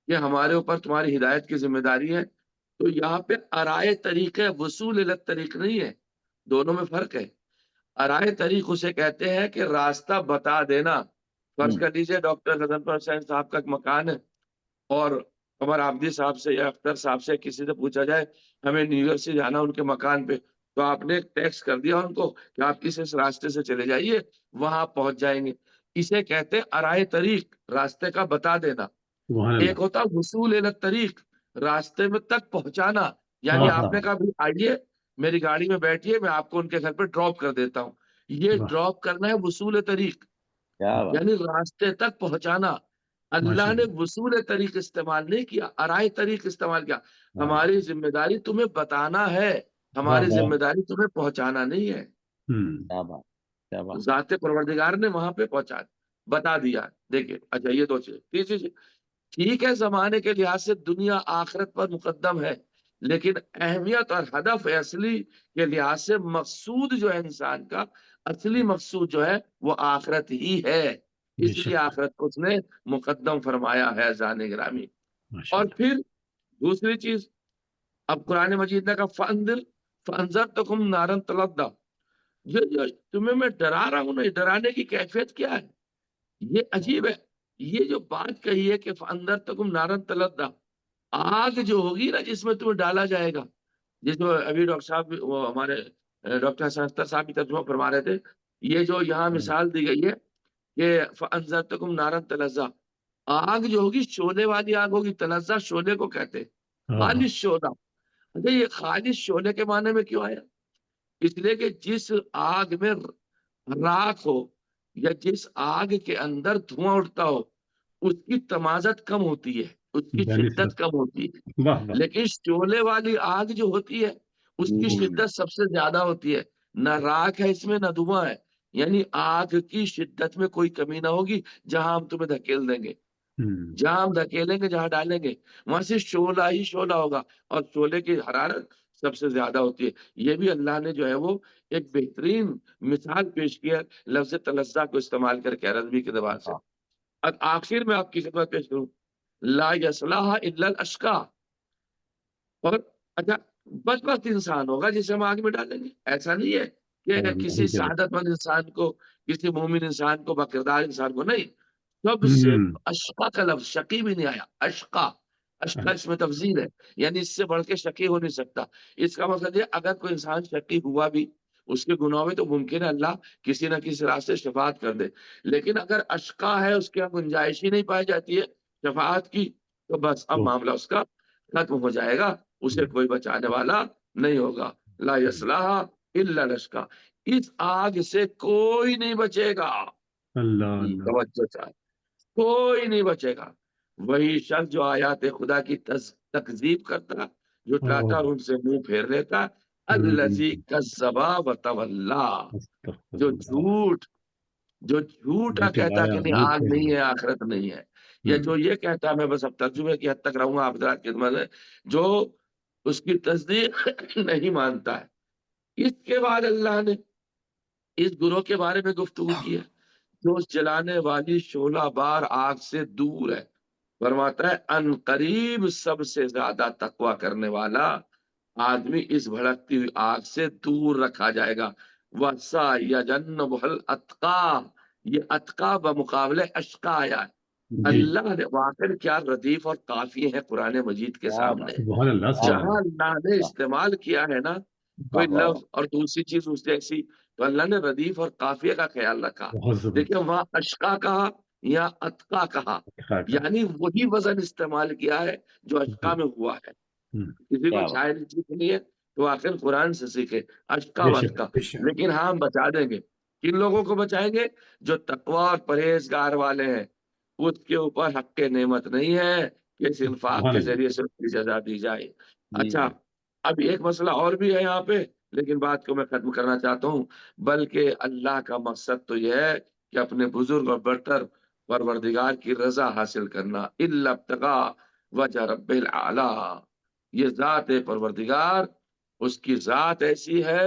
کہ ہمارے اوپر تمہاری ہدایت کی ذمہ داری ہے، تو یہاں پہ ارائے طریق وصول الگ طریق نہیں ہے، دونوں میں فرق ہے. ارائے طریق اسے کہتے ہیں کہ راستہ بتا دینا. فرض کر لیجیے ڈاکٹر غضنفر حسین صاحب کا ایک مکان ہے اور عمر عابدی صاحب سے یا اختر صاحب سے کسی سے پوچھا جائے ہمیں نیو یارک سے جانا ان کے مکان پہ، تو آپ نے ٹیکسٹ کر دیا ان کو کہ آپ اس راستے سے چلے جائیے، وہاں آپ پہنچ جائیں گے. اسے کہتے ہیں ارائے طریق، راستے کا بتا دینا. سبحان ایک اللہ. ہوتا وصول الگ طریق، راستے میں تک پہنچانا. یعنی واہ آپ نے کہا بھی آئیے میری گاڑی میں بیٹھیے، میں آپ کو ان کے گھر پہ ڈراپ کر دیتا ہوں. یہ واہ. ڈراپ کرنا ہے وصول طریق، یعنی راستے تک پہنچانا. اللہ ماشاء نے اللہ. وصول طریق استعمال نہیں کیا، ارائے طریق استعمال کیا. واہ ہماری ذمہ داری تمہیں بتانا ہے، ہماری واہ. ذمہ داری تمہیں پہنچانا نہیں ہے. ذات پروردگار نے وہاں پہ پہنچا بتا دیا. دیکھیں اچھا یہ دو چیز. تیسری چیز، ٹھیک ہے زمانے کے لحاظ سے دنیا آخرت پر مقدم ہے، لیکن اہمیت اور ہدف اصلی کے لحاظ سے مقصود جو ہے انسان کا، اصلی مقصود جو ہے وہ آخرت ہی ہے. بے اس لیے شک. آخرت کو اس نے مقدم فرمایا ہے زان گرامی. ماشاء اور اللہ. پھر دوسری چیز، اب قرآن مجید نے کہا فَأَنذَرْتُكُمْ نَارًا تَلَظَّىٰ، جو تمہیں میں ڈرا رہا ہوں نا، ڈرانے کی کیفیت کیا ہے؟ یہ عجیب ہے. یہ جو بات کہی ہے کہ فَأَنذَرْتُكُمْ نَارًا تَلَظَّىٰ، آگ جو ہوگی نا جس میں تمہیں ڈالا جائے گا، جس میں ابھی ڈاکٹر صاحب وہ ہمارے ڈاکٹر حسن اختر صاحب بھی ترجمہ فرما رہے تھے. یہ جو یہاں مثال دی گئی ہے کہ فَأَنذَرْتُكُمْ نَارًا تَلَظَّىٰ، آگ جو ہوگی شعلے والی آگ ہوگی. تلظہ شعلے کو کہتے ہیں، خالص شعلہ. اچھا یہ خالص شعلے کے معنی میں کیوں آیا؟ اس لیے کہ جس آگ میں راکھ ہو یا جس آگ کے اندر دھواں اٹھتا ہو، اس کی تمازت کم ہوتی ہے، اس کی شدت کم ہوتی ہے. واہ واہ. لیکن شعلے والی آگ جو ہوتی ہے اس کی شدت سب سے زیادہ ہوتی ہے. نہ راکھ ہے اس میں نہ دھواں ہے، یعنی آگ کی شدت میں کوئی کمی نہ ہوگی. جہاں ہم تمہیں دھکیل دیں گے، جہاں ہم دھکیلیں گے، جہاں ڈالیں گے، وہاں سے شعلہ ہی شعلہ ہوگا اور شعلے کی حرارت سب سے زیادہ ہوتی ہے. یہ بھی اللہ نے جو ہے وہ ایک بہترین مثال پیش کیا لفظ تلظہ کو استعمال کر کے عربی کے زبان سے. اب آخر میں آپ کی خدمت پیش کروں، لا یصلحها الا الاشقى. اور اچھا بدبخت انسان ہوگا جسے ہم آگ میں ڈالیں گے، ایسا نہیں ہے کہ کسی سعادت مند انسان کو، کسی مومن انسان کو، باکردار انسان کو نہیں. سب سے اشقا کا لفظ، شقی بھی نہیں آیا، اشقا. اشقا اس میں تفضیل ہے، یعنی اس سے بڑھ کے شقی ہو نہیں سکتا. اس کا مطلب یہ اگر کوئی انسان شقی ہوا بھی اس کے گناہوں میں تو ممکن ہے اللہ کسی نہ کسی راستے شفاعت کر دے. لیکن اگر اشقا ہے، اس کی گنجائش ہی نہیں پائی جاتی ہے شفاعت کی، تو بس اب معاملہ اس کا ختم ہو جائے گا، اسے کوئی بچانے والا نہیں ہوگا. لا یصلحها الا الاشقى، اس آگ سے کوئی نہیں بچے گا. اللہ. توجہ چاہے، کوئی نہیں بچے گا. وہی شخص جو آیات خدا کی تکذیب کرتا، جھٹلاتا اور ان سے منہ پھیر لیتا. الذی کذب وتولی، جو جھوٹا کہتا کہ نہیں آگ نہیں ہے، آخرت نہیں ہے. یا جو یہ کہتا ہے، میں بس اب ترجمے کی حد تک رہوں گا آپ حضرات کی خدمت میں، جو اس کی تصدیق نہیں مانتا ہے. اس کے بعد اللہ نے اس گروہ کے بارے میں گفتگو کی ہے جو جلانے والی شعلہ بار آگ سے دور ہے. فرماتا ہے ان قریب سب سے زیادہ تقوی کرنے والا آدمی اس بھڑکتی ہوئی آگ سے دور رکھا جائے گا. وَسَيَجَنَّبُهَا الْأَتْقَى، یہ اتقا بمقابلے اشقا آیا ہے. جی اللہ نے واقع کیا ردیف اور کافی ہے قرآن مجید کے کیا سامنے، بات سبحان اللہ سبحان جہاں اللہ اللہ نے استعمال کیا ہے نا کوئی واہ واہ لفظ اور دوسری چیز اس جیسی، تو اللہ نے ردیف اور قافیہ کا خیال رکھا. بہت زبردست دیکھیں وہاں اشقا کہا یا اتقا کہا، خاکہ. یعنی وہی وزن استعمال کیا ہے جو اشقا میں ہوا ہے. کسی کو کیا بات شاعری سیکھنی ہے تو آخر قرآن سے سیکھے، اشقا بے و شک اتقا. بے شک لیکن ہاں ہم بچا دیں گے. کن لوگوں کو بچائیں گے؟ جو تقوی اور پرہیزگار والے ہیں، اس کے اوپر حق نعمت نہیں ہے کہ اس انفاق سبحان کے اللہ. ذریعے سے اس کی سزا دی جائے. جی اچھا، جی اب ایک مسئلہ اور بھی ہے یہاں پہ، لیکن بات کو میں ختم کرنا چاہتا ہوں. بلکہ اللہ کا مقصد تو یہ ہے کہ اپنے بزرگ اور برتر پروردگار کی رضا حاصل کرنا. الا ابتغاء وجہ رب العلا، یہ ذات پروردگار، اس کی ذات ایسی ہے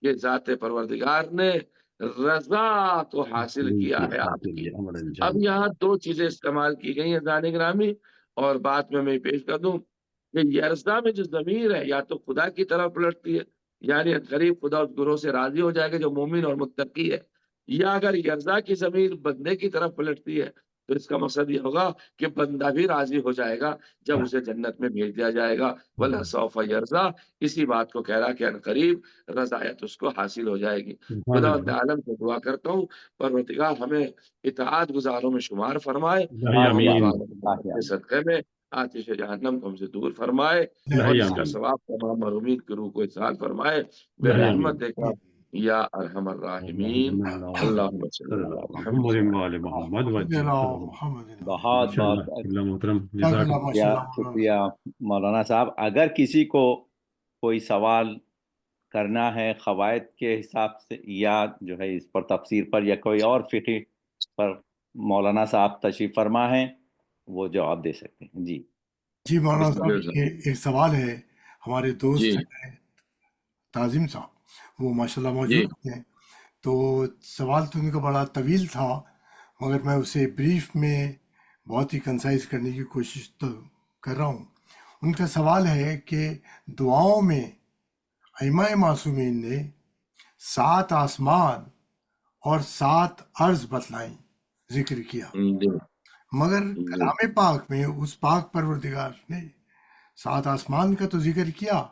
کہ ذات پروردگار نے رضا کو حاصل کیا ہے آپ کی. اب یہاں دو چیزیں استعمال کی گئی ہیں دان گرامی، اور بات میں پیش کر دوں کہ یرزا میں جو ضمیر ہے یا تو خدا کی طرف پلٹتی ہے، یعنی قریب خدا اس گروہ سے راضی ہو جائے گا جو مومن اور متقی ہے، یا اگر یرزا کی ضمیر بندے کی طرف پلٹتی ہے تو اس کا مقصد یہ ہوگا کہ بندہ بھی راضی ہو جائے گا جب اسے جنت میں بھیج دیا جائے گا. ولا سوف یرزا، اسی بات کو کہہ رہا کہ عنقریب رضایت اس کو حاصل ہو جائے گی. خدا عالم کو دعا کرتا ہوں پروردگار ہمیں اطاعت گزاروں میں شمار فرمائے، آمین محمد آمین. آمین کے صدقے میں آتش جہنم کو ہم سے دور فرمائے، اور الہی اس کا آمین. ثواب تمام مرحومین کی روح کو اصال فرمائے الہی آمین. برحمت کا یا ارحم الراحمین. اللہم صلی صلی علی اللہ محمد. محمد وعلی محمد صلی وجہ اللہ محمد بہت ماشاءاللہ. بہت اللہ محترم جزاک جزاک اللہ اللہ. ماشاء شکریہ اللہ شکریہ مولانا صاحب. اگر کسی کو کوئی سوال کرنا ہے قواعد کے حساب سے یا جو ہے اس پر تفسیر پر یا کوئی اور فقہ پر، مولانا صاحب تشریف فرما ہیں، وہ جواب دے سکتے ہیں. جی جی مولانا بسم صاحب اللہ. یہ ایک سوال ہے. ہمارے جی دوست ہیں تعظیم صاحب، وہ ماشاءاللہ جی موجود ہیں. تو سوال تو ان کا بڑا طویل تھا، مگر میں اسے بریف میں بہت ہی کنسائز کرنے کی کوشش تو کر رہا ہوں. ان کا سوال ہے کہ دعاؤں میں ائمہ معصومین نے 7 آسمان اور 7 ارض بتلائیں، ذکر کیا، جی مگر جی کلام پاک میں اس پاک پروردگار نے 7 آسمان کا تو ذکر کیا،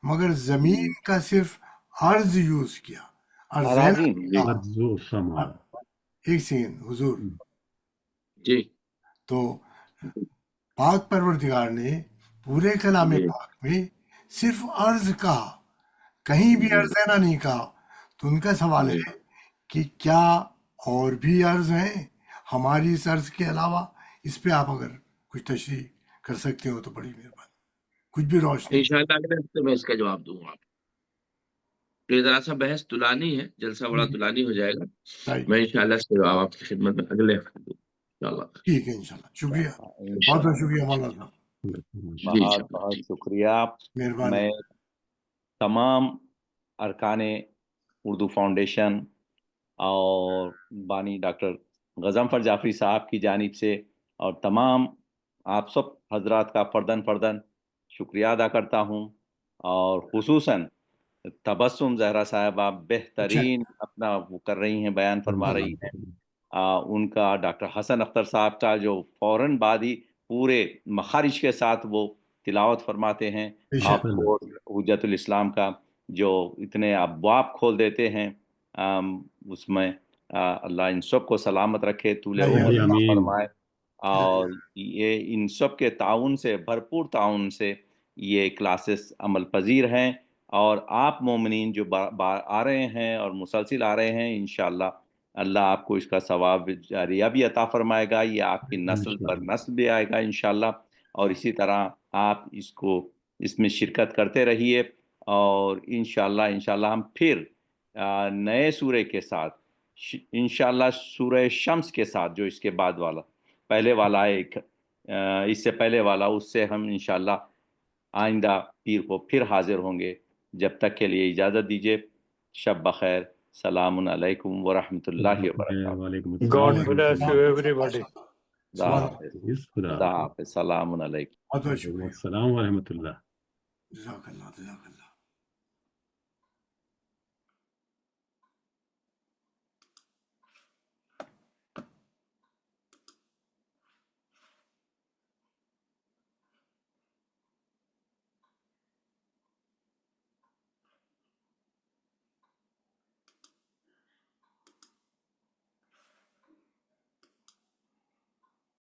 مگر زمین کا صرف ارض یوز کیا. ارضین اراضین جی عرض و سما. ایک سیکنڈ حضور. جی تو پاک پروردگار نے پورے کلام جی پاک میں صرف ارض کہا، کہیں بھی ارضینہ نہیں کہا. تو ان کا سوال جی ہے کہ کیا اور بھی ارض ہیں ہماری اس ارض کے علاوہ؟ اس پہ آپ اگر کچھ تشریح کر سکتے ہو تو بڑی مہربانی، کچھ بھی روشنی. انشاءاللہ اگلے ہفتے میں اس کا جواب دوں گا. یہ ذرا سا بحث طولانی ہے، جلسہ بڑا طولانی ہو جائے گا. رائٹ. میں انشاءاللہ اس کے جواب آپ کی خدمت میں اگلے ہفتے دوں انشاءاللہ. ٹھیک ہے انشاءاللہ. شکریہ، بہت انشاءاللہ بہت شکریہ مولانا صاحب، جی بہت انشاءاللہ. بہت ٹھیک. شکریہ. مہربانی. میں تمام ارکان اردو فاؤنڈیشن اور بانی ڈاکٹر غضنفر جعفری صاحب کی جانب سے اور تمام آپ سب حضرات کا فرداً شکریہ ادا کرتا ہوں، اور خصوصاً تبسم زہرا صاحبہ بہترین اپنا وہ کر رہی ہیں، بیان فرما رہی ہیں. ان کا ڈاکٹر حسن اختر صاحب کا جو فوراً بعد ہی پورے مخارج کے ساتھ وہ تلاوت فرماتے ہیں. آپ کو حجت الاسلام کا جو اتنے ابواب کھول دیتے ہیں، اس میں اللہ ان سب کو سلامت رکھے، طول عمر عطا فرمائے. اور یہ ان سب کے تعاون سے، بھرپور تعاون سے یہ کلاسز عمل پذیر ہیں، اور آپ مومنین جو آ رہے ہیں اور مسلسل آ رہے ہیں، انشاءاللہ اللہ آپ کو اس کا ثواب جاریہ بھی عطا فرمائے گا. یہ آپ کی نسل پر نسل بھی آئے گا انشاءاللہ. اور اسی طرح آپ اس میں شرکت کرتے رہیے، اور انشاءاللہ ہم پھر نئے سورے کے ساتھ، انشاءاللہ سورہ شمس کے ساتھ، جو اس کے بعد والا پہلے والا ایک اس سے پہلے والا، اس سے ہم انشاءاللہ آئندہ پیر کو پھر حاضر ہوں گے. جب تک کے لیے اجازت دیجیے. شب بخیر. السلام علیکم ورحمۃ اللہ وبرکاتہ. وعلیکم God السلام. bless you, everybody. خدا حافظ. خدا حافظ. السلام علیکم. بہت بہت شکریہ. السلام ورحمۃ اللہ. جزاک اللہ.